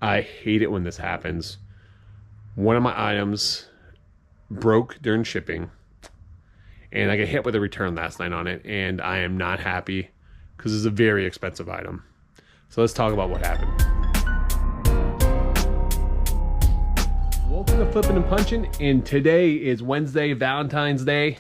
I hate it when this happens. One of my items broke during shipping, and I got hit with a return last night on it, and I am not happy because it's a very expensive item. So let's talk about what happened. Welcome to Flipping and Punching, and today is Wednesday, Valentine's Day,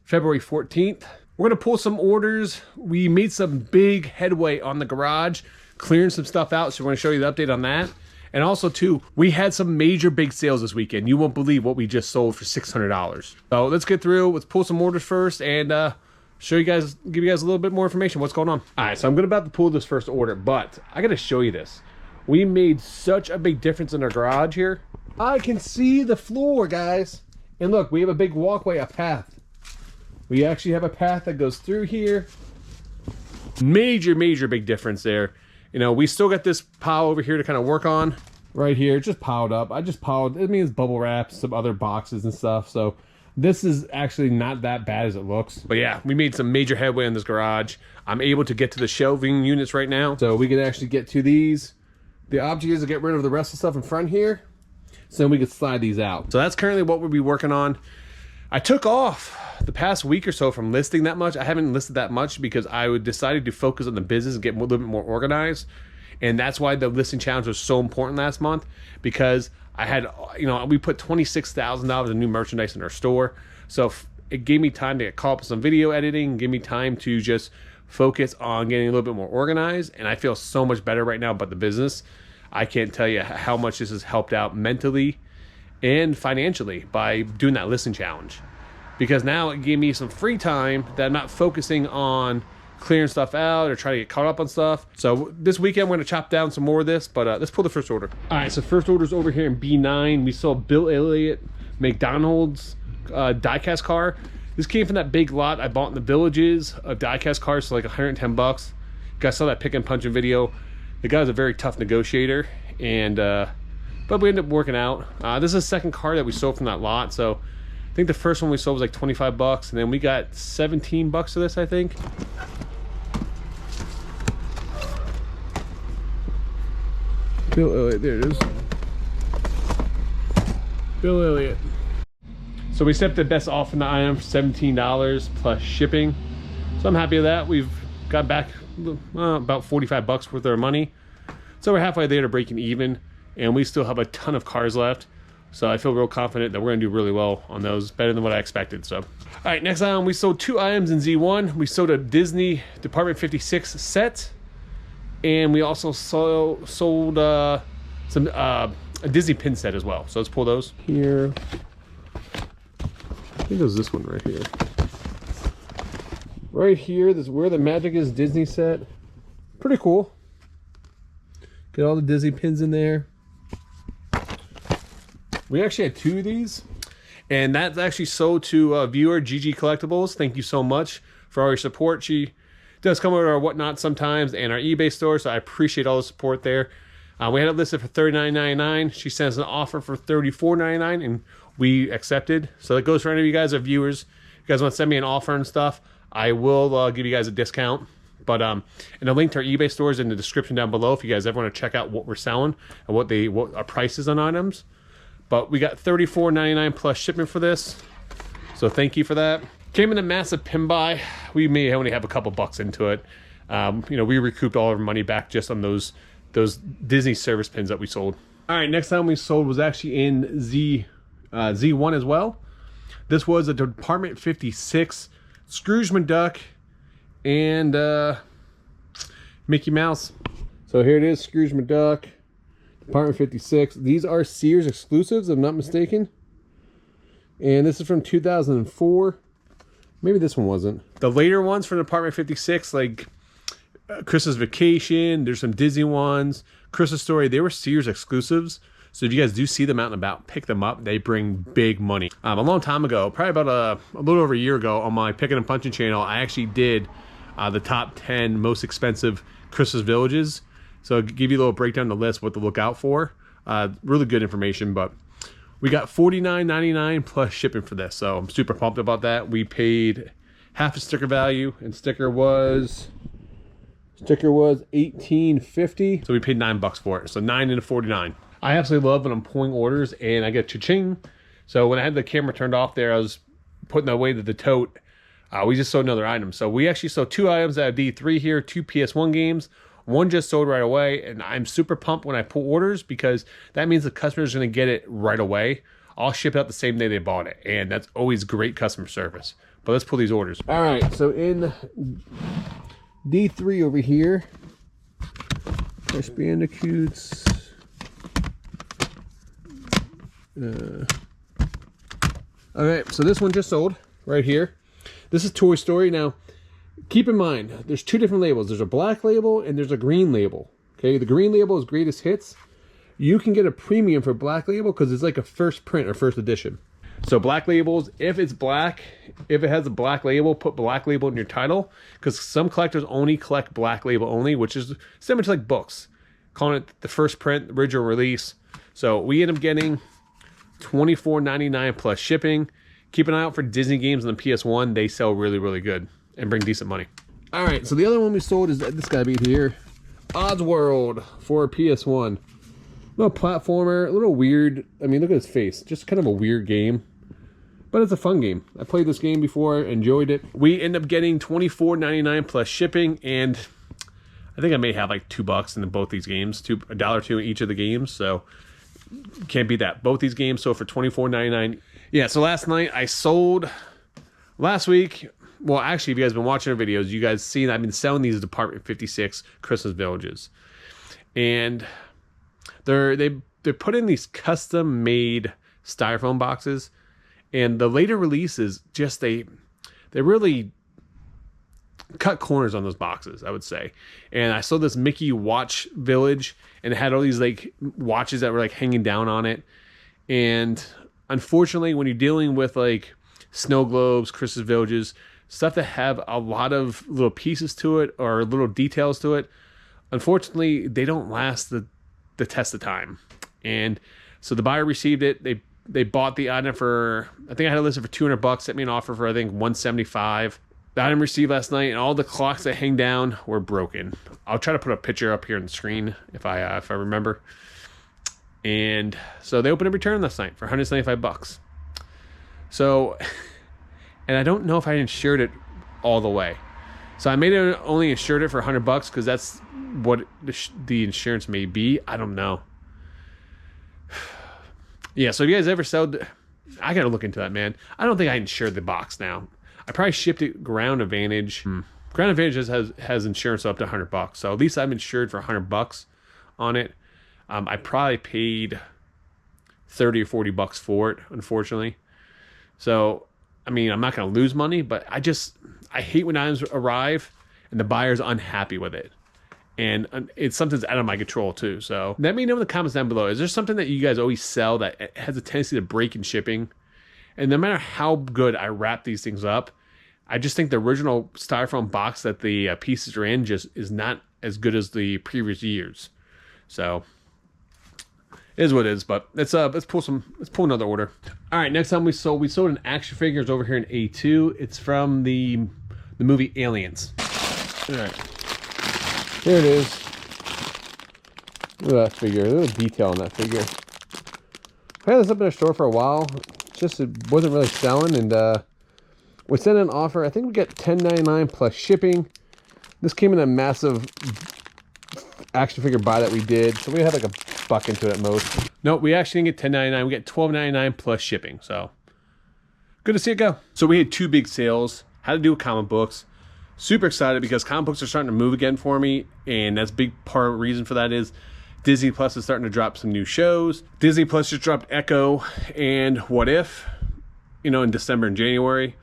February 14th. We're gonna pull some orders. We made some big headway on the garage, clearing some stuff out, so we're gonna show you the update on that. And also too, we had some major big sales this weekend. You won't believe what we just sold for $600. So let's get through, let's pull some orders first and show you guys, give you guys a little bit more information what's going on. All right, so I'm about to pull this first order, but I gotta show you this. We made such a big difference in our garage here. I can see the floor, guys. And look, we have a big walkway, a path. We actually have a path that goes through here. Major big difference there. You know, we still got this pile over here to kind of work on. Right here, just piled up. I just piled, it means bubble wrap, some other boxes and stuff. So this is actually not that bad as it looks. But yeah, we made some major headway in this garage. I'm able to get to the shelving units right now. So we can actually get to these. The object is to get rid of the rest of the stuff in front here, so then we can slide these out. So that's currently what we'll be working on. I took off the past week or so from listing that much. I haven't listed that much because I decided to focus on the business and get a little bit more organized. And that's why the listing challenge was so important last month, because I had, you know, we put $26,000 in new merchandise in our store. So it gave me time to get caught up with some video editing, give me time to just focus on getting a little bit more organized. And I feel so much better right now about the business. I can't tell you how much this has helped out mentally and financially by doing that listing challenge, because now it gave me some free time that I'm not focusing on clearing stuff out or trying to get caught up on stuff. So this weekend we're going to chop down some more of this, but let's pull the first order. All right, so first order is over here in B9. We saw Bill Elliott McDonald's diecast car. This came from that big lot I bought in the Villages of diecast cars for like 110 bucks. You guys saw that pick and punching video. The guy's a very tough negotiator, and but we ended up working out. This is the second car that we sold from that lot. So I think the first one we sold was like 25 bucks, and then we got 17 bucks for this, I think. Bill Elliott, there it is. Bill Elliott. So we set the best offer in the item for $17 plus shipping. So I'm happy with that. We've got back about 45 bucks worth of our money. So we're halfway there to breaking even, and we still have a ton of cars left. So I feel real confident that we're gonna do really well on those, better than what I expected. So, all right, next item, we sold 2 items in Z1. We sold a Disney Department 56 set, and we also sold some a Disney pin set as well. So let's pull those here. I think it was this one right here. Right here, this is where the magic is Disney set. Pretty cool. Get all the Disney pins in there. We actually had 2 of these, and that's actually sold to viewer GG Collectibles. Thank you so much for all your support. She does come over to our Whatnot sometimes and our eBay store, so I appreciate all the support there. We had it listed for $39.99. She sends an offer for $34.99, and we accepted. So that goes for any of you guys, our viewers. If you guys want to send me an offer and stuff, I will give you guys a discount. But and a link to our eBay store is in the description down below if you guys ever want to check out what we're selling and what our prices on items. But we got $34.99 plus shipping for this, so thank you for that. Came in a massive pin buy. We may only have a couple bucks into it. You know, we recouped all of our money back just on those Disney service pins that we sold. All right, next time we sold was actually in Z1 as well. This was a Department 56 Scrooge McDuck and Mickey Mouse. So here it is, Scrooge McDuck, Department 56. These are Sears exclusives, if I'm not mistaken. And this is from 2004. Maybe this one wasn't. The later ones from Department 56, like Christmas Vacation, there's some Disney ones, Christmas Story, they were Sears exclusives. So if you guys do see them out and about, pick them up. They bring big money. A long time ago, probably about a little over a year ago, on my Picking and Punching channel, I actually did the top 10 most expensive Christmas villages. So I'll give you a little breakdown of the list, what to look out for. Really good information, but we got $49.99 plus shipping for this. So I'm super pumped about that. We paid half a sticker value, and sticker was Sticker was $18.50, so we paid $9 for it. So $9 into 49. I absolutely love when I'm pulling orders and I get cha-ching. So when I had the camera turned off there, I was putting away the tote. We just sold another item. So we actually sold 2 items out of D3 here, 2 PS1 games. One just sold right away, and I'm super pumped when I pull orders because that means the customer's going to get it right away. I'll ship it out the same day they bought it, and that's always great customer service. But let's pull these orders. All right, so in D3 over here, Crash Bandicoots. All right, so this one just sold right here. This is Toy Story. Now, keep in mind, there's 2 different labels. There's a black label and there's a green label. Okay, the green label is Greatest Hits. You can get a premium for black label because it's like a first print or first edition. So black labels, if it's black, if it has a black label, put black label in your title, because some collectors only collect black label only, which is similar to like books, calling it the first print, original release. So we end up getting $24.99 plus shipping. Keep an eye out for Disney games on the PS1. They sell really, really good and bring decent money. All right, so the other one we sold is this guy right here, Oddworld for PS1. Little platformer, a little weird. I mean, look at his face. Just kind of a weird game, but it's a fun game. I played this game before, enjoyed it. We end up getting $24.99 plus shipping, and I think I may have like $2 in both these games, $1.02 in each of the games. So can't beat that. Both these games sold for $24.99. Yeah. So last night I sold. Last week. Well, actually, if you guys have been watching our videos, you guys seen I've been selling these Department 56 Christmas villages, and they put in these custom made styrofoam boxes, and the later releases just they really cut corners on those boxes, I would say. And I saw this Mickey watch village, and it had all these like watches that were like hanging down on it, and unfortunately, when you're dealing with like snow globes, Christmas villages, stuff that have a lot of little pieces to it or little details to it, unfortunately, they don't last the test of time. And so the buyer received it. They bought the item for, I think I had it listed for $200, sent me an offer for I think $175. The item received last night, and all the clocks that hang down were broken. I'll try to put a picture up here on the screen if I remember. And so they opened a return last night for $175. So, and I don't know if I insured it all the way. So I made it only insured it for $100 because that's what the insurance may be. I don't know. Yeah, so if you guys ever sold, I gotta look into that, man. I don't think I insured the box now. I probably shipped it Ground Advantage. Ground Advantage has insurance up to $100. So at least I'm insured for $100 on it. I probably paid $30 or $40 for it, unfortunately. So, I mean, I'm not going to lose money, but I hate when items arrive and the buyer's unhappy with it. And it's something that's out of my control too. So let me know in the comments down below. Is there something that you guys always sell that has a tendency to break in shipping? And no matter how good I wrap these things up, I just think the original styrofoam box that the pieces are in just is not as good as the previous years. So it is what it is, but let's pull another order. All right, next time we sold an action figures over here in A2. It's from the movie Aliens. All right, here it is. Look at that figure. Look at the detail on that figure. I had this up in our store for a while. Just it wasn't really selling, and we sent an offer. I think we get $10.99 plus shipping. This came in a massive action figure buy that we did, so we had like a buck into it at most. No, we actually didn't get $10.99. We get $12.99 plus shipping. So good to see it go. So we had 2 big sales. Had to do with comic books. Super excited because comic books are starting to move again for me, and that's a big part of the reason for that is Disney Plus is starting to drop some new shows. Disney Plus just dropped Echo and What If, in December and January.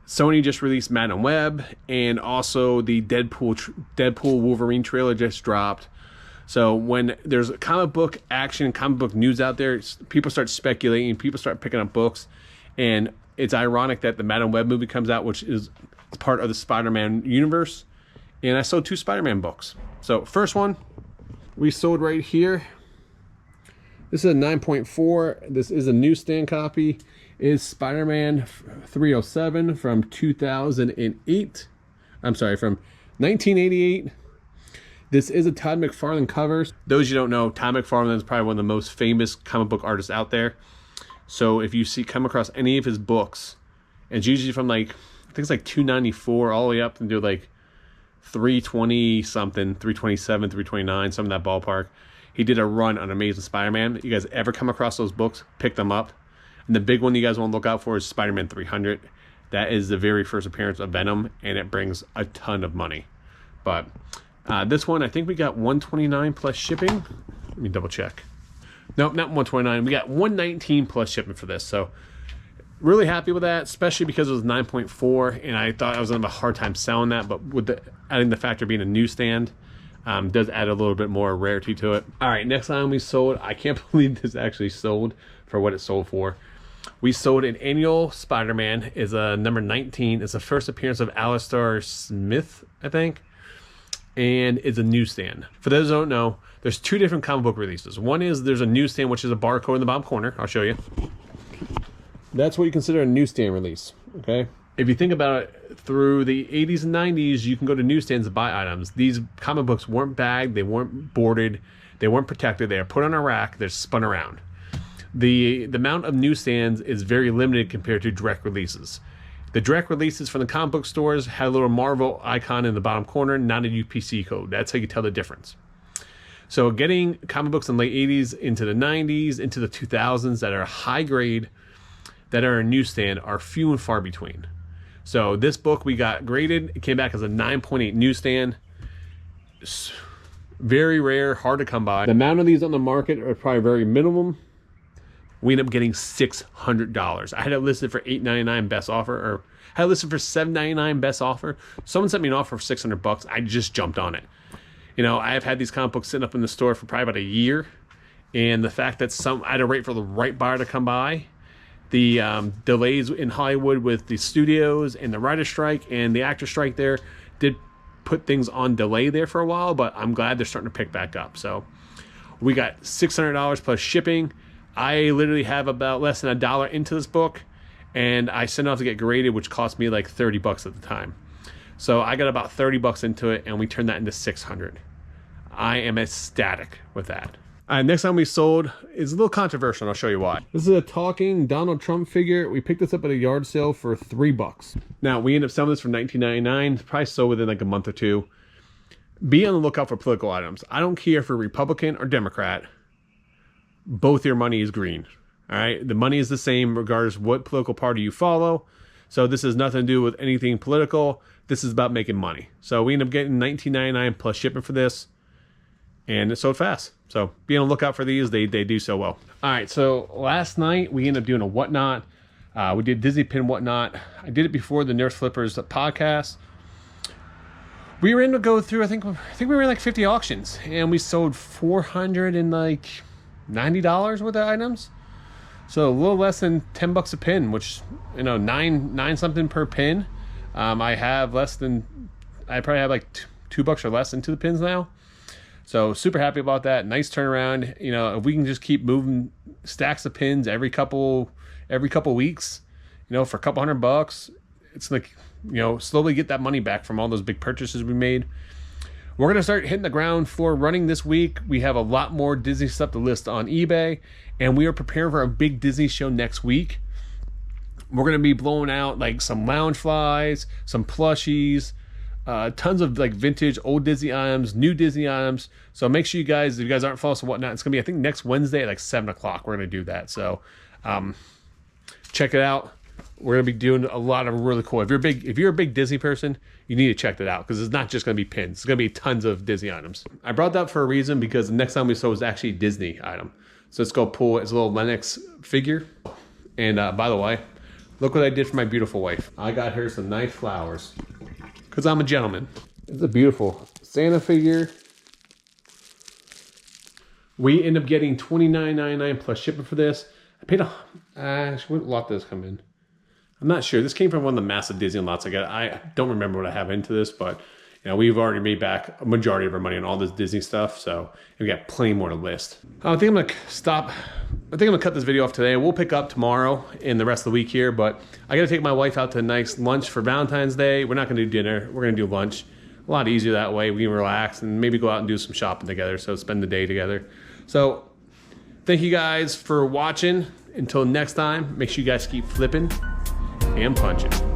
Sony just released Madam Web, and also the Deadpool Wolverine trailer just dropped. So when there's comic book action, comic book news out there, people start speculating, people start picking up books, and it's ironic that the Madam Web movie comes out, which is part of the Spider-Man universe, and I sold 2 Spider-Man books. So first one we sold right here. This is a 9.4. This is a newsstand copy. Is Spider-Man 307 from 2008. I'm sorry, from 1988. This is a Todd McFarlane cover. Those you don't know, Todd McFarlane is probably one of the most famous comic book artists out there. So if you come across any of his books, and it's usually from like, I think it's like $294 all the way up into like $320 something, $327, $329, some of that ballpark. He did a run on Amazing Spider-Man. You guys ever come across those books, pick them up. And the big one you guys want to look out for is Spider-Man 300. That is the very first appearance of Venom, and it brings a ton of money. But this one, I think we got $129 plus shipping. Let me double check. Nope, not $129. We got $119 plus shipping for this. So really happy with that, especially because it was 9.4, and I thought I was going to have a hard time selling that. But with adding the factor being a newsstand, does add a little bit more rarity to it. All right, next item we sold. I can't believe this actually sold for what it sold for. We sold an annual Spider-Man. Is a number 19. It's the first appearance of Alistair Smith, I think. And it's a newsstand. For those who don't know, there's two different comic book releases. One is there's a newsstand, which is a barcode in the bottom corner. I'll show you. That's what you consider a newsstand release, okay? If you think about it, through the 80s and 90s, you can go to newsstands to buy items. These comic books weren't bagged, they weren't boarded, they weren't protected. They are put on a rack, they're spun around. The amount of newsstands is very limited compared to direct releases. The direct releases from the comic book stores had a little Marvel icon in the bottom corner, not a UPC code. That's how you tell the difference. So getting comic books in the late 80s into the 90s, into the 2000s that are high grade, that are a newsstand, are few and far between. So this book we got graded. It came back as a 9.8 newsstand. It's very rare, hard to come by. The amount of these on the market are probably very minimum. We ended up getting $600. I had it listed for $8.99 best offer, or I had it listed for $7.99 best offer. Someone sent me an offer for $600. I just jumped on it. You know, I have had these comic books sitting up in the store for probably about a year, and the fact that I had to wait for the right buyer to come by, the delays in Hollywood with the studios and the writer strike and the actor strike there did put things on delay there for a while, but I'm glad they're starting to pick back up. So we got $600 plus shipping. I literally have about less than $1 into this book, and I sent it off to get graded, which cost me like $30 at the time. So I got about $30 into it, and we turned that into $600. I am ecstatic with that. All right, next time we sold is a little controversial, and I'll show you why. This is a talking Donald Trump figure. We picked this up at a yard sale for $3. Now, we ended up selling this for $19.99. Probably sold within like a month or two. Be on the lookout for political items. I don't care if you're Republican or Democrat. Both your money is green. All right, the money is the same regardless of what political party you follow. So this has nothing to do with anything political. This is about making money. So we end up getting $19.99 plus shipping for this, and it sold fast. So be on the lookout for these. They do so well. All right, so last night we ended up doing a whatnot. We did Disney Pin whatnot. I did it before the Nurse Flippers podcast. We were able to go through. I think we were in like 50 auctions, and we sold $490 worth of items. So a little less than $10 a pin, which, you know, nine something per pin. I probably have like $2 or less into the pins now. So super happy about that. Nice turnaround. You know, if we can just keep moving stacks of pins every couple weeks, you know, for a couple $100, it's like, you know, slowly get that money back from all those big purchases we made. We're going to start hitting the ground floor running this week. We have a lot more Disney stuff to list on eBay, and we are preparing for a big Disney show next week. We're going to be blowing out like some lounge flies, some plushies, tons of like vintage old Disney items, new Disney items. So make sure you guys, if you guys aren't following us and whatnot, it's going to be, I think, next Wednesday at like 7 o'clock. We're going to do that. So check it out. We're going to be doing a lot of really cool. If you're a big Disney person, you need to check that out, because it's not just going to be pins. It's going to be tons of Disney items. I brought that for a reason, because the next time we saw was actually a Disney item. So let's go pull its little Lennox figure. And by the way, look what I did for my beautiful wife. I got her some nice flowers, because I'm a gentleman. It's a beautiful Santa figure. We end up getting $29.99 plus shipping for this. I paid what lot did this come in? I'm not sure. This came from one of the massive Disney lots I got. I don't remember what I have into this, but you know, we've already made back a majority of our money on all this Disney stuff, so we got plenty more to list. I think I'm gonna stop. I think I'm gonna cut this video off today. We'll pick up tomorrow and the rest of the week here, but I gotta take my wife out to a nice lunch for Valentine's Day. We're not gonna do dinner. We're gonna do lunch. a lot easier that way. We can relax and maybe go out and do some shopping together. So spend the day together. So thank you guys for watching. Until next time, make sure you guys keep flipping and punching.